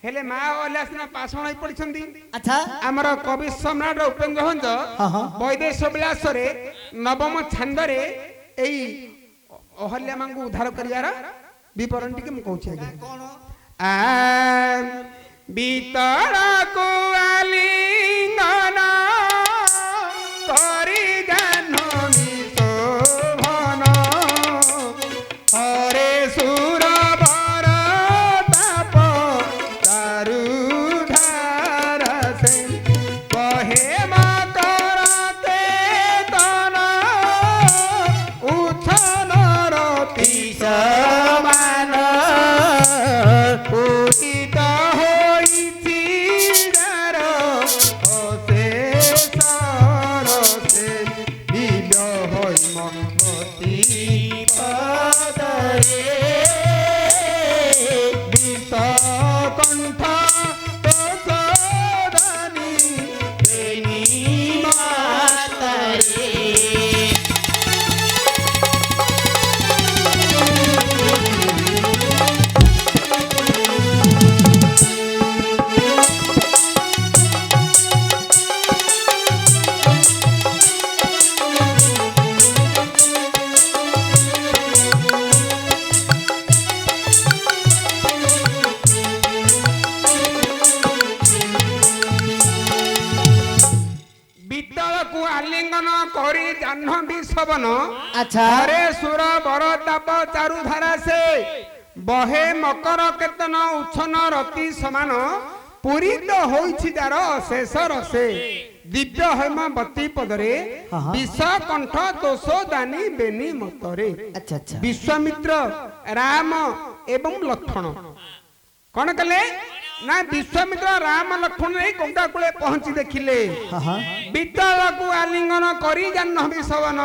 हेले मा ओला सिना पाषण होई पड़छंदी। अच्छा हमर कवि सम्राट उपेन्द्र भंज वैदेश विलास रे नवम छंद रे एई अहल्या मांगू उद्धार करियार विवरण टिके म कहूछी आगे कोन आ बीतर को आलिंगन करी जानमी शोभन हरे सुर वर ताप तारु धारा से बहे मकर केतन उछन रति समान उदित होइछि जार अशेष रसे दिव्य होइ मति पदरे विष कंठ तोषदानी देनी मातरे वितल को आलिंगन करी जाह्नवी शवन अच्छा हरे सुर वर ताप चारु धारा से बहे मकर केतन उछन रति समान पूरित होइछि जार अशेष रसे दिव्य हेमवती पदरे विष कंठ दोष दानी बेनी मतरे। अच्छा अच्छा विश्वामित्र राम एवं लक्ष्मण कौन कले ना विश्वामित्र राम लक्ष्मण नहीं गंगा कूले पहुंची देखिले बीतल को आलिंगन करी जाह्नवी शवन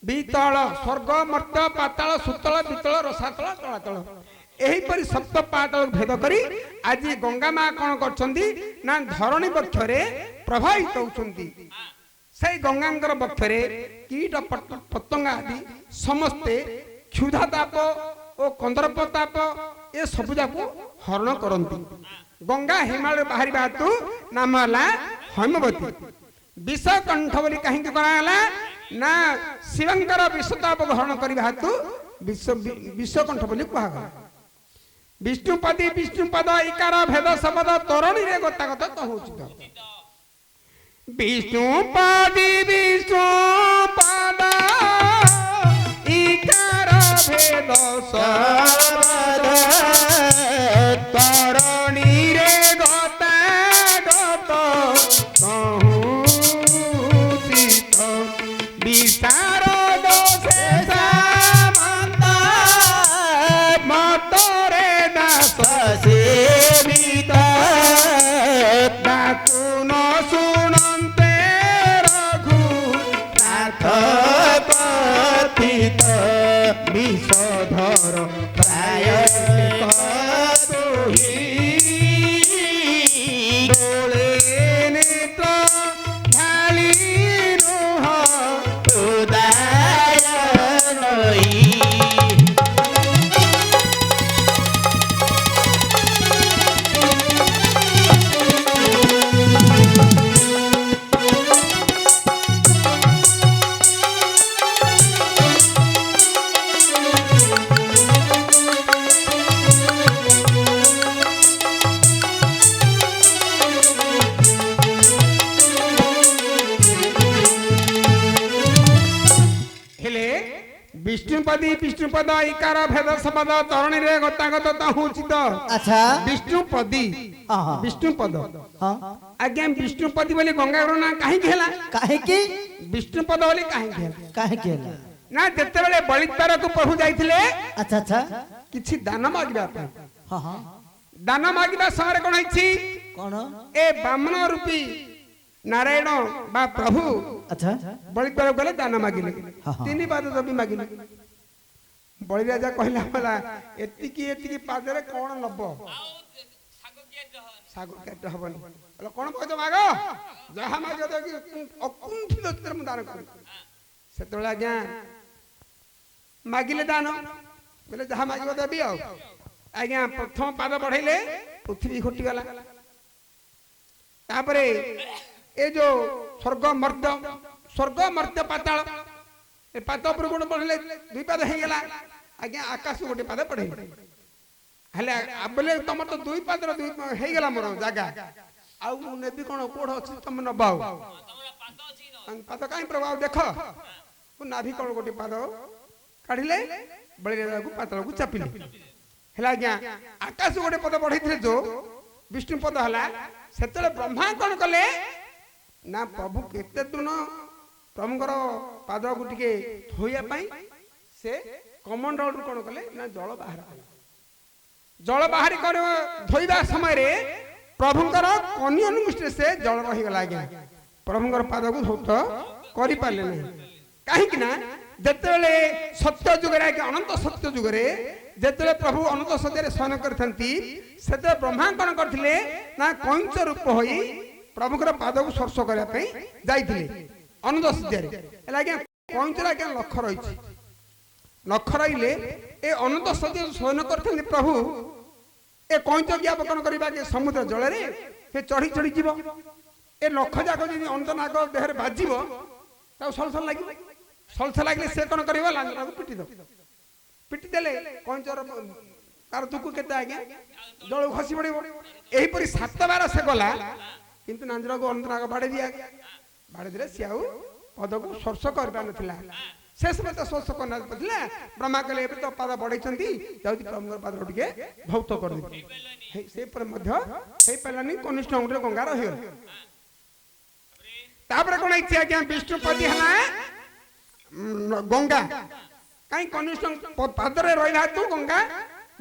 बीतल स्वर्ग मर्त्य पाताल सुतल बीतल रसातल तलातल एही परि सप्त पाताल भेद करी आज गंगा माँ कौन करछंदी ना धरणी बक्षरे प्रभावित होउछंती से गंगांकर बक्षरे कीट पतंगा आदि समस्ते क्षुधा ताप और कंदर्प ताप ये सब जाको हरण करती गंगा हिमालय बाहरी बातु नाम है हेमवती विष कंठ बोली कहीं कराला ना शिवंकर विषताप हरण करने हेतु विषकंठ बोली कहा विष्णुपदी विष्णुपद इकार भेद शब्द तोरणी रे गतागत तो होची विष्णुपदी विष्णुपद इकार भेद शब्द तोरणी रे गतागत तो होची विचार विषधर प्राय बोले नेत्र ढाली रोह उदय विष्णुपदी विष्णुपद इकार भेद शब्द तरणी रे गतागत होचित अच्छा विष्णुपदी विष्णुपद हां आज्ञा विष्णुपदी बोली गंगा ना काहे खेला काहे की विष्णुपद बोली काहे खेला ना जते बेले बलिदार को प्रभु जाइथिले अच्छा अच्छा किछि दान मागिबा पे हां हां दान मागिबा समय कोन हिछि कोन ए ब्राह्मण रूपी नारायण बा प्रभु अच्छा बलिदार गले दान मागिले तीन बाद दबी मागिले बलि राजा कहला मला एतिकी एतिकी पादरे कोन नबो सागो केट हबनी बोले कोन कहत मागो जहा मागो दे अकुंठित चित्र म दान कर सेतोला आज्ञा मागिले दान बोले जहा मागिबो देबी आ आज्ञा प्रथम पाद बढ़ेले पृथ्वी घोटीगला तापरे ए जो स्वर्ग मर्त्य पाताल ए पाद ऊपर गुण बढ़ले दुई पाद हे गेला आज्ञा आकाश गोटे पाद बढ़े हेले बोले तुम तो दुई पाद दुई हे गेला मोर जागा आउ नेबी कोन कोड अछि तुम नबाउ पाद काई प्रभाव देख नाभि कोन गोटे पाद काढिले बळी को पातल को चापिले हेला आज्ञा आकाश गोटे पद बढ़ैथिले जो विष्णु पद हला सेतले ब्रह्मा कोन कले ना प्रभु केते दिन प्रभुकर पाद को टिके धोइया पई से कमंडल कोन कले ना जल बाहर कर धोइबा समय रे प्रभुकर कन्या अनुष्ठे से जल रही गला आज्ञा प्रभुकर पाद को धौत करि पाले नै काहे कि ना जेतेले सत्य जुग रे अनंत सत्य जुग रे जेतेले प्रभु अनंत सत्य रे शयन करथंती सेते ब्रह्मा कोन करथिले ना कंच रूप होई प्रभुकर पाद को स्पर्श करया पई जाइथिले अनंत सत्य रे एला के कंच रा के लक्ष्य रहिछि लक्ष्य रहिले ए अनंत सत्य शयन करथंती प्रभु ए कंच ज्ञापन करबा के समुद्र जल रे से चढ़ी चढ़ी जीव ए लक्ष्य जाक जदि अनंत नाग देहरे बाजिबो ता सलसल लागि सलसल लागले से कोन करबो लांजरा को पिटी देले कंचर तार दुकु केते आज्ञा जल खसी पड़िबो एही परि 7 बार से गला किंतु नांजरा को अनंत नाग बाडे दिया बाडे दिले से आउ पद को स्पर्श करबा नथिला शेष में तो स्पर्श करना पथिला ब्रह्मा कले एबे तो पाद बढ़ैछंती जाउती प्रभुर पाद टिके भौत कर दे से पर मध्य हे पलानी कनिष्ठ उठे गंगा रहियो तापर कोन इच्छा आज्ञा विष्णुपति हला गंगा कहीं कनिष्ठ पाद रे रहिला तू गंगा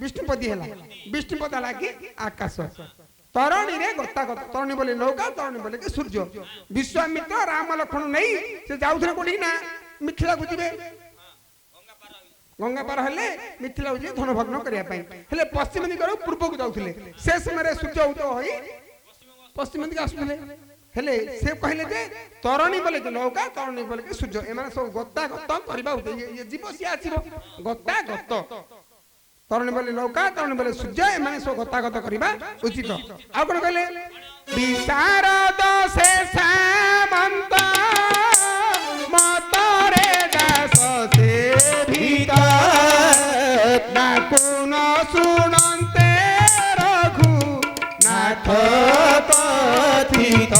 विष्णुपति हला विष्णुपति हला कि आकाश तरणी रे गता गता तरणी बोले नौका तरणी बोले कि सूर्य विश्वामित्र राम लक्ष्मण नहीं से जाउथरे कोठी ना मिथिला को जिबे गंगा पार हले मिथिला को धन भग्न करिया पई हले पश्चिम दिग रो पूर्व को जाउथले से समय सूर्य उदय होई पश्चिम दिग आसुले हेले से कहले जे तरणी बोले कि नौका तरणी बोले कि सूर्य एमाने सब गता गत करबा उते ये जीव से आछिबो गता गत तरणी बोले नौका तरणी बोले सूर्य एमाने सब गता गत करबा उचित आ कोन कहले विशारद से सामंत मतरे दास से भीतर ना कोन सुनन्ते रघु नाथ कथित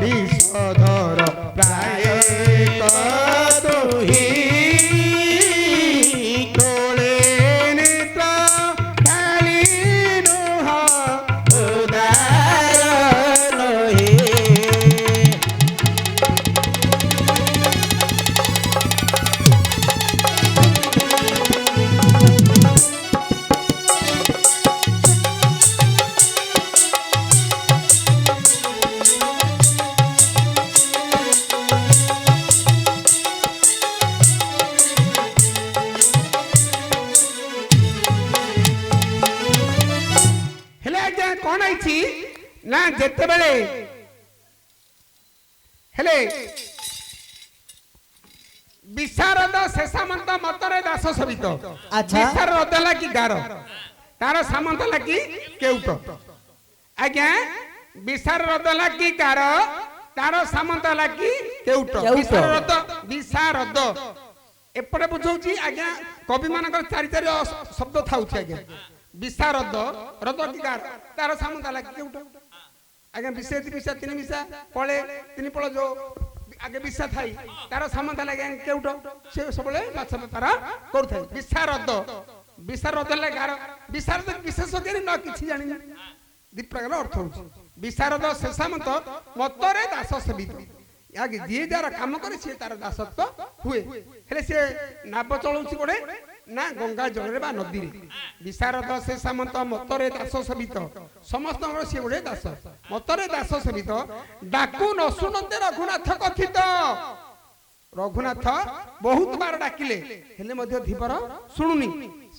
विषधर प्राय कदोही कोले नेत्र खाली नोह उदार रहे ना जेते बेले हेले विशारद शेषामंत मतरे दास सवित विशारद लागी गार तार सामंत लागी केउट आज्ञा विशारद लागी गार तार सामंत लागी केउट विशारद एपटे बुझौची आज्ञा कवि मानकर चारि चारि शब्द थाउची आज्ञा विशारद रद की गार तार सामंत लागी केउट आगे विषय विषय तीन विषय पळे तीन पळ जो आगे विषय थाई तार सामंत लागे केउट से सबले माछ बेपार करथाय विशारद ले गार विशारद विशेष के न किछि जानि दि प्रकार अर्थ होछि विशारद से सामंत मतरे दास सेवित आगे जे जार काम करे से तार दासत्व हुए हेले से नाव चलौछि कोडे ना गंगा जल बा नदी रे विशारद से सामंत मतरे दास सेवित समस्त से गोटे दास मतरे दास सेवित डाकू न सुनते रघुनाथ कथित रघुनाथ बहुत बार डाकिले हेले मध्य धीपर सुनुनी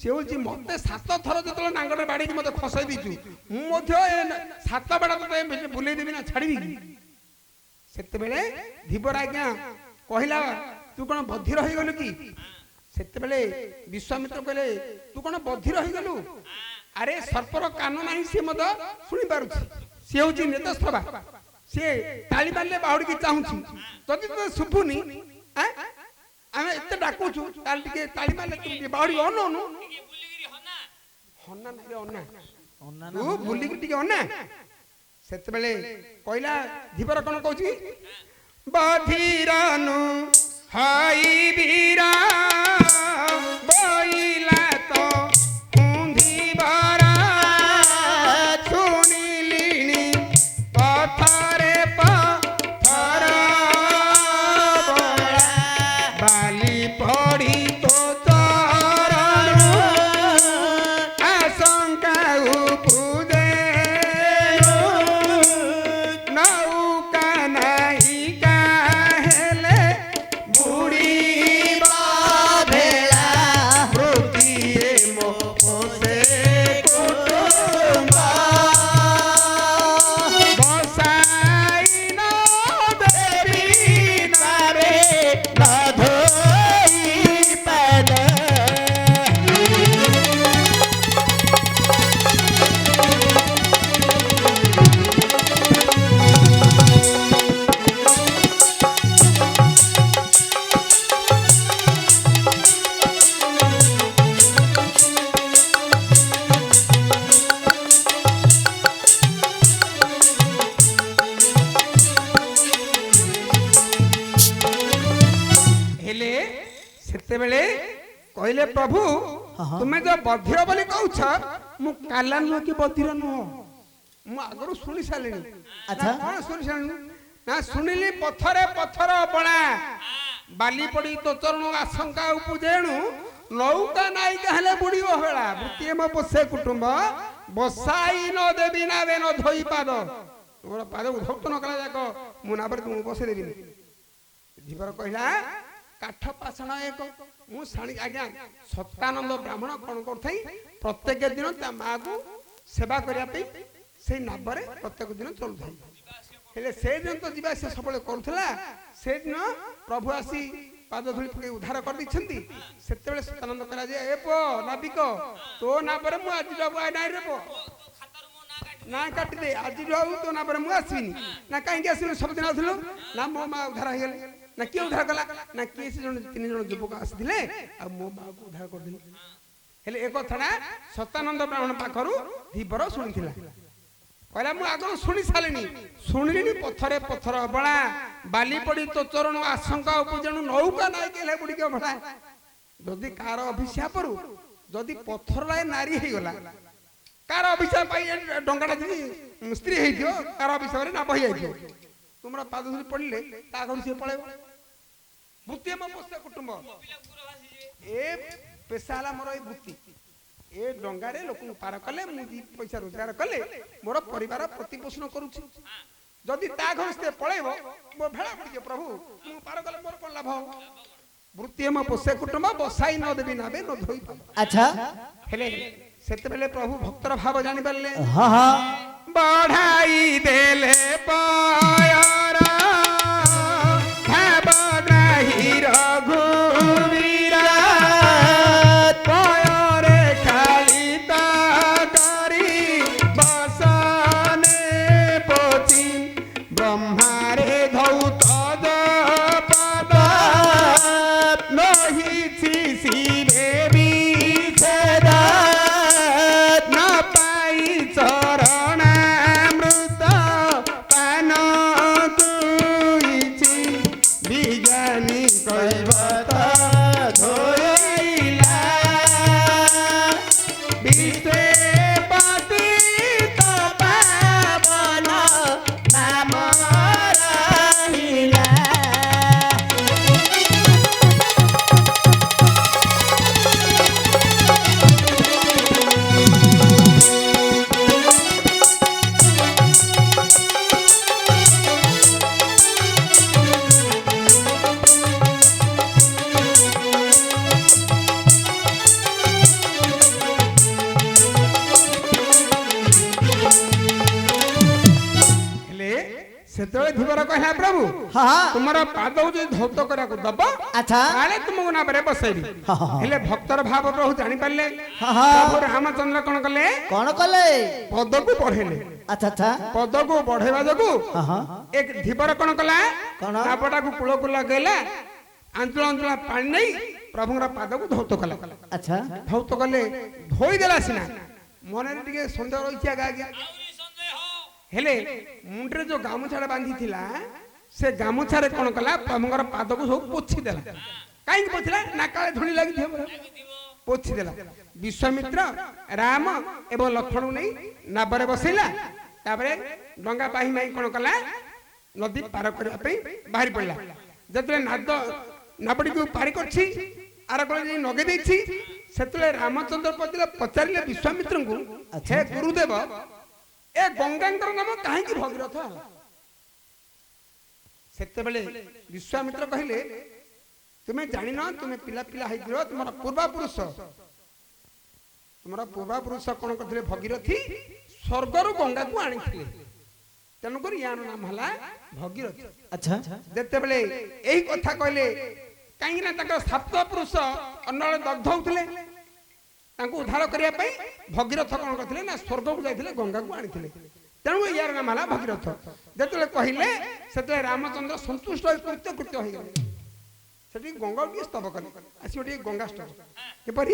से होची मते 7 थर जतले नांगरे बाडी के मते खसाई दिचु मु मध्य 7 बाडा तो बुले देबी ना छाड़बी सेते बेले धीपर आज्ञा कहिला तू कोन बधिर होई गलु की सेते बेले विश्वामित्र कहले तू कोन बधिर होई गलु अरे सर्पर कान नहीं सी मत शुणी पारुछि सी होची नेतस्थवा सी ताली मारले बाहुडी की चाहुछि जदि तो सुफुनी आमे एते डाकुछु ताली के ताली मारले तुम बाहुडी अननु हन्ना नहीं अन्ना अन्ना तू बुली के टिके अन्ना सेते बेले कहला धीपर कोन कहछि बधीरनु हाई वीरा बोइला तो हुंधी बारा सुनिलिनी पथरे पथर बड़ा बाली पड़ी तो चरण आशंका उपदे नौका नहीं काहेले बुढ़ी भेला वृत्तिए मोसे कुटुंब बसाई न देवी नारे न धोई पैद हेले सेते बेले कहले प्रभु तुमे जो बधिर बोली कहछ मु काला नु कि बधिर नु मु आगरु सुनि सालेनी अच्छा कोन सुनि सालेनी ना सुनिली पथरे पथर बणा बाली पड़ी तो चरण आशंका उपजेणु नौका नाई कहले बुडी बहला बुतिए म बसे कुटुंब बसाई न देबी ना वे न धोई पाद तोर पाद उधक्त न कला जाको मु ना पर तुम बसे देबी धीवर कहला काठ पाषण एक मु साणी आज्ञा सत्यानंद ब्राह्मण कोन करथाई प्रत्येक दिन ता मां को सेवा करिया पे से नाबरे प्रत्येक दिन चलथाई हेले से दिन तो जीवा से सबले करथला से दिन प्रभु आसी पाद धुली पके उद्धार कर दिछंती सेते बेले सत्यानंद करा जे ए पो नाबिक तो नाबरे मु आज जाबो आइ नाइ रे पो ना काटी दे आज जाऊ तो नाबरे मु आसीनी ना काहे के आसीनी सब दिन आथलो ना मो मां उद्धार हो गेले ना के उद्धार कला ना के से जन तीन जन युवक आसीथिले आ मो मां को उद्धार कर दिले हेले एक कथा सत्यानंद ब्राह्मण पाखरु धीपर सुनिथिला कहला मु आगो सुनि सालेनी सुनिलिनी पथरे पथर बणा बाली पड़ी तो चरण आशंका उपजणु नौका नाइ केले बुडी के बणा जदी कार अभिशापरु जदी पथर लाए नारी हे गला कार अभिशाप पाई डंगाटा जदी स्त्री हे दियो कार अभिशाप रे ना बहि आइयो तुमरा पाद धुरी पड़ले ता घर से पळेबो बुत्ती म पोसे कुटुंब ए पेशाला मोर ए बुत्ती ए डंगारे लोक पार कले मु दी पैसा रोजगार कले मोर परिवार प्रतिपोषण करूछि जदी ता घर से पळेबो मो भेळा पड़ी प्रभु मु पार कले मोर कोन लाभ वृत्ति म पोसे कुटुंब बसाई न देबी नाबे न धोई अच्छा हेले सेते बेले प्रभु भक्तर भाव जानि परले हां हां बढ़ाई देले पायरा भावग्राही रघुवीरा पायरे खालिता करी बसने पोची ब्रह्मारे धौत पद नही शिवे विच्छेदा न पाई चरण पान तू ସେତେବେଳେ ଧୀବର କହିଲା ପ୍ରଭୁ ତୁମର ପାଦ ଯଦି ଧୌତ କରିବାକୁ ଦବ ତାହେଲେ ତୁମକୁ ନାବରେ ବସେଇବି। ହେଲେ ଭକ୍ତର ଭାବ ପ୍ରଭୁ ଜାଣି ପାରିଲେ। ପ୍ରଭୁ ରାମଚନ୍ଦ୍ର କଣ କଲେ ପଦକୁ ବଢେଇଲେ। ପଦକୁ ବଢେଇବା ଯୋଗୁ ଏକ ଧୀବର କଣ କଲା ନାବଟାକୁ କୂଳକୁ ଲଗେଇଲା, ଆଞ୍ଚଳ ଆଞ୍ଚଳ ପାଣି ନେଇ ପ୍ରଭୁଙ୍କର ପାଦକୁ ଧୌତ କଲା। ଧୌତ କଲେ ଧୋଇଦେଲା ସିନା ମନରେ ଟିକେ ସନ୍ଦେହ ରହିଛି ଆଜ୍ଞା। ହେଲେ ମୁଣ୍ଡରେ ଯୋଉ ଗାମୁଛାଟା ବାନ୍ଧିଥିଲା ସେ ଗାମୁଛାରେ କଣ କଲା ପ୍ରଭୁଙ୍କର ପାଦକୁ ସବୁ ପୋଛି ଦେଲା। କାହିଁକି ପୋଛିଲା ନା କାଳେ ଧୂଳି ଲାଗିଥିବ, ପୋଛି ଦେଲା। ବିଶ୍ୱାମିତ୍ର ରାମ ଏବଂ ଲକ୍ଷ୍ମଣଙ୍କୁ ନେଇ ନାବରେ ବସେଇଲା। ତାପରେ ଡଙ୍ଗା ପାହି ମାଇ କଣ କଲା ନଦୀ ପାର କରିବା ପାଇଁ ବାହାରି ପଡିଲା। ଯେତେବେଳେ ନାବଟିକୁ ପାରି କରିଛି ଆର କଳେ ନଗେଇ ଦେଇଛି, ସେତେବେଳେ ରାମଚନ୍ଦ୍ର ପଚାରିଲେ ବିଶ୍ୱାମିତ୍ରଙ୍କୁ, ହେ ଗୁରୁଦେବ ଏ ଗଙ୍ଗାଙ୍କର ନାମ କାହିଁକି ଭଗୀରଥ ହେଲା? ସେତେବେଳେ ବିଶ୍ୱାମିତ୍ର କହିଲେ, ତୁମେ ଜାଣିନ, ତୁମେ ପିଲା ପିଲା ହେଇଥିବ, ତୁମର ପୂର୍ବାପୁରୁଷ କଣ କରିଥିଲେ ଭଗୀରଥୀ ସ୍ୱର୍ଗରୁ ଗଙ୍ଗାକୁ ଆଣିଥିଲେ, ତେଣୁକରି ୟାର ନାମ ହେଲା ଭଗୀରଥୀ। ଯେତେବେଳେ ଏହି କଥା କହିଲେ, କାହିଁକି ନା ତାଙ୍କର ସାତ ପୁରୁଷ ଅନ୍ନରେ ଦଗ୍ଧ ହଉଥିଲେ, ତାଙ୍କୁ ଉଦ୍ଧାର କରିବା ପାଇଁ ଭଗୀରଥ କଣ କରିଥିଲେ ନା ସ୍ୱର୍ଗକୁ ଯାଇଥିଲେ, ଗଙ୍ଗାକୁ ଆଣିଥିଲେ, ତେଣୁ ୟାର ନାମ ହେଲା ଭଗୀରଥ। ଯେତେବେଳେ କହିଲେ ସେତେବେଳେ ରାମଚନ୍ଦ୍ର ସନ୍ତୁଷ୍ଟ ହୋଇ କୃତ୍ୟ ହେଇଗଲେ। ସେଠି ଗଙ୍ଗା ଟିକେ ସ୍ତବ କଲେ, ଆସିବ ଟିକେ ଗଙ୍ଗା ସ୍ତବ କିପରି?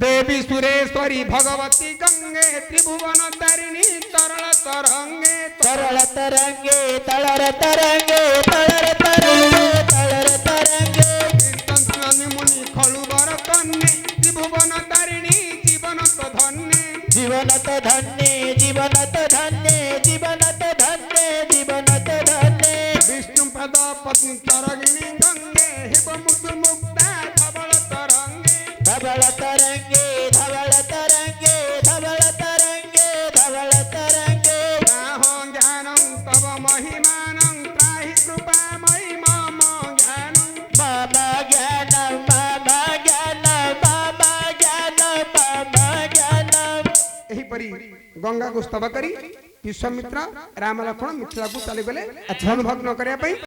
ଦେବୀ ସୁରେଶ୍ୱରୀ ଭଗବତୀ ଗଙ୍ଗେ ତ୍ରିଭୁବନ ତାରିଣୀ ତରଳ ତରଙ୍ଗେ ତରଳ ତରଙ୍ଗେ ତଳର ତରଙ୍ଗେ ତଳର ତରଙ୍ଗେ ତଳର ତରଙ୍ଗେ କୀର୍ତ୍ତନ ମୁନି ଖଳୁବର କନ୍যେ ତ୍ରିଭୁବନ ତାରିଣୀ ଜୀବନ ତ ଧନ୍যେ জীবন তো ধন্যে জীবন তো ধন্যে জীবন তো ধন্যে জীবন তো ধন্যে বিষ্ণু পদ পত্নী তরঙ্গিনী গঙ্গে হিব মুদু মুক্তা ধবল তরঙ্গে ধবল তরঙ্গে ধবল তরঙ্গে ধবল তরঙ্গে ধবল তরঙ্গে নাহো জ্ঞানং তব মহিমানং ত্রাহি কৃপাময়ী মম জ্ঞানং মম জ্ঞানং মম জ্ঞানং মম জ্ঞানং মম জ্ঞানং। एहीपरि गंगा को स्तव करी विश्वामित्र राम लक्ष्मण मिथिला को चली गले भग्न करने